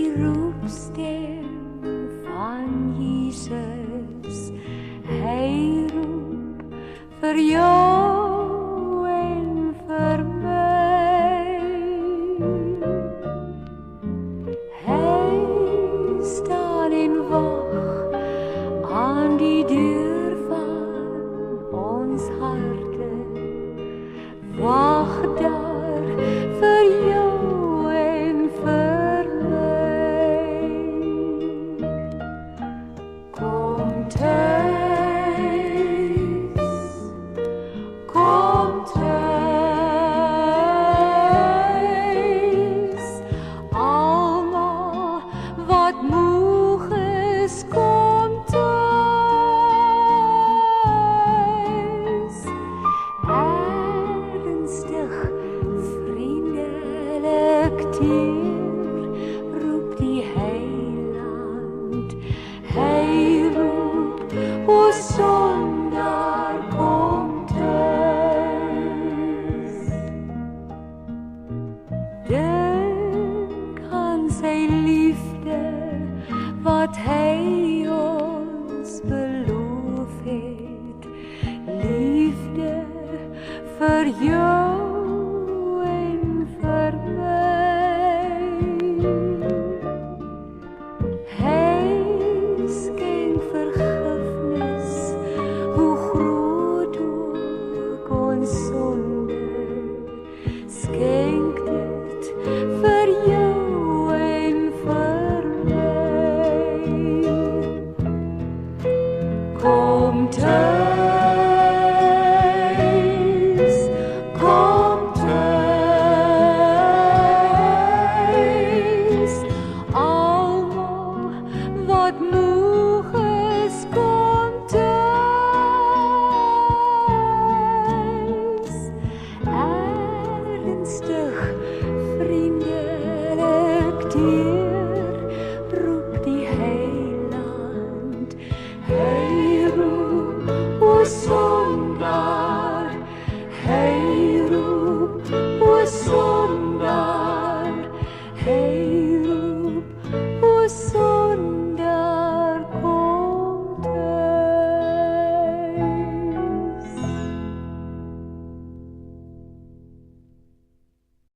die roepstem van Jesus. Hy roep vir jou en vir my. Hy staan en wag aan die deur van ons harte. Wag daar vir jou en vir my. Kom tuis, kom tuis. Almal wat moeg is, kom tuis. Ernstig, vriendelik teer, roep die Heiland. Hy roep, o sondaar, kom tuis. Dink aan sy liefde, wat hy